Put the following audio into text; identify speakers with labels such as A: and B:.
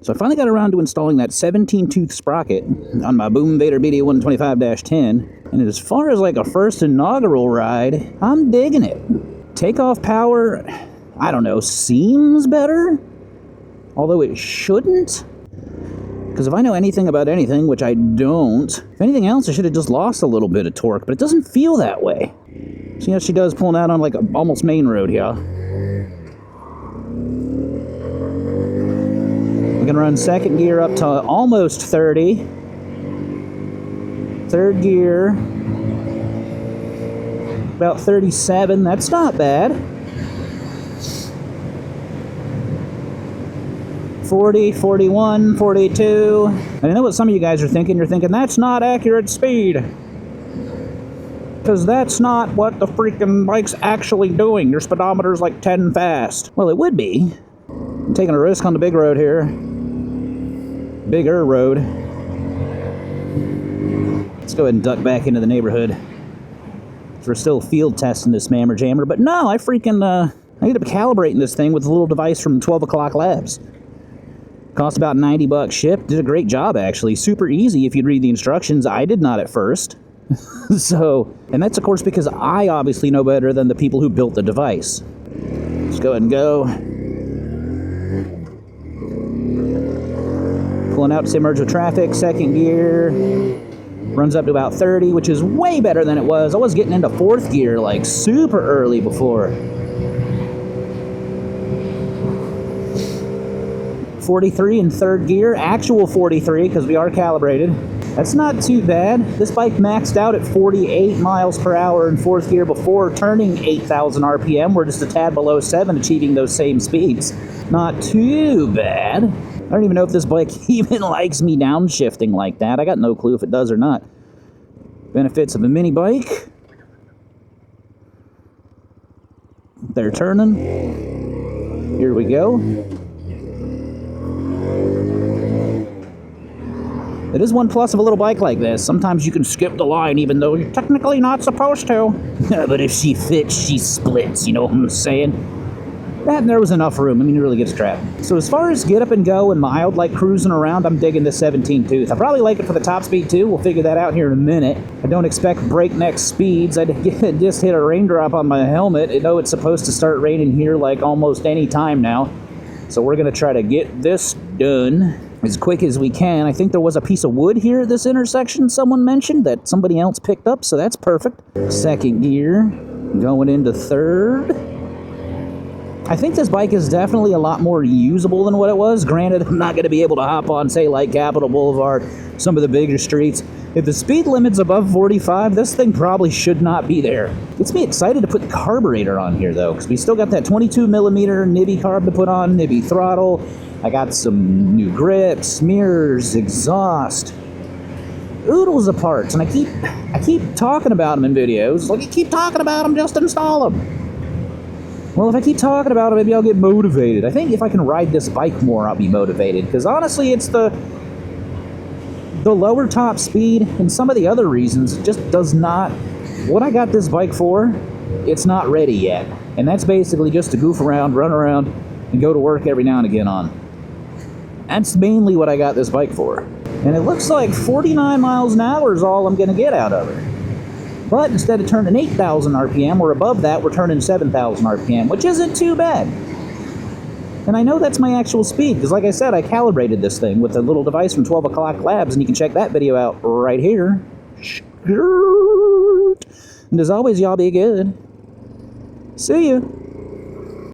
A: So I finally got around to installing that 17-tooth sprocket on my Boom Vader Vader 125-10. And as far as like a first inaugural ride, I'm digging it. Takeoff power, I don't know, seems better? Although it shouldn't? Because if I know anything about anything, which I don't, if anything else, I should have just lost a little bit of torque, but it doesn't feel that way. See how she does pulling out on like a almost main road here. We're gonna run second gear up to almost 30. Third gear, about 37, that's not bad. 40, 41, 42. And I know what some of you guys are thinking. You're thinking, that's not accurate speed. Because that's not what the freaking bike's actually doing. Your speedometer's like 10 fast. Well, it would be. I'm taking a risk on the big road here. Bigger road. Let's go ahead and duck back into the neighborhood. We're still field testing this mammer jammer. But no, I ended up calibrating this thing with a little device from 12 O'Clock Labs. Cost about $90 shipped. Did a great job, actually. Super easy if you'd read the instructions. I did not at first. And that's, of course, because I obviously know better than the people who built the device. Let's go ahead and go. Pulling out to merge with traffic. Second gear. Runs up to about 30, which is way better than it was. I was getting into fourth gear, like, super early before. 43 in third gear, actual 43 because we are calibrated. That's not too bad. This bike maxed out at 48 miles per hour in fourth gear before turning 8,000 RPM. We're just a tad below 7 achieving those same speeds. Not too bad. I don't even know if this bike even likes me downshifting like that. I got no clue if it does or not. Benefits of a mini bike. They're turning. Here we go. It is one plus of a little bike like this. Sometimes you can skip the line even though you're technically not supposed to. But if she fits, she splits, you know what I'm saying? That and there was enough room. I mean, it really gets trapped. So as far as get up and go and mild, like cruising around, I'm digging the 17-tooth. I probably like it for the top speed too. We'll figure that out here in a minute. I don't expect breakneck speeds. I just hit a raindrop on my helmet. I know it's supposed to start raining here like almost any time now. So we're gonna try to get this done as quick as we can. I think there was a piece of wood here at this intersection someone mentioned that somebody else picked up, so that's perfect. Second gear, going into third. I think this bike is definitely a lot more usable than what it was. Granted, I'm not going to be able to hop on, say, like Capitol Boulevard, some of the bigger streets. If the speed limit's above 45, this thing probably should not be there. Gets me excited to put the carburetor on here, though, because we still got that 22mm Nibby carb to put on, Nibby throttle. I got some new grips, mirrors, exhaust, oodles of parts, and I keep talking about them in videos. Like, you keep talking about them, just install them. Well, if I keep talking about it, maybe I'll get motivated. I think if I can ride this bike more, I'll be motivated. Because honestly, it's the lower top speed and some of the other reasons just does not... What I got this bike for, it's not ready yet. And that's basically just to goof around, run around, and go to work every now and again on. That's mainly what I got this bike for. And it looks like 49 miles an hour is all I'm going to get out of it. But instead of turning 8,000 RPM, or above that, we're turning 7,000 RPM, which isn't too bad. And I know that's my actual speed, because like I said, I calibrated this thing with a little device from 12 O'Clock Labs, and you can check that video out right here. And as always, y'all be good. See ya.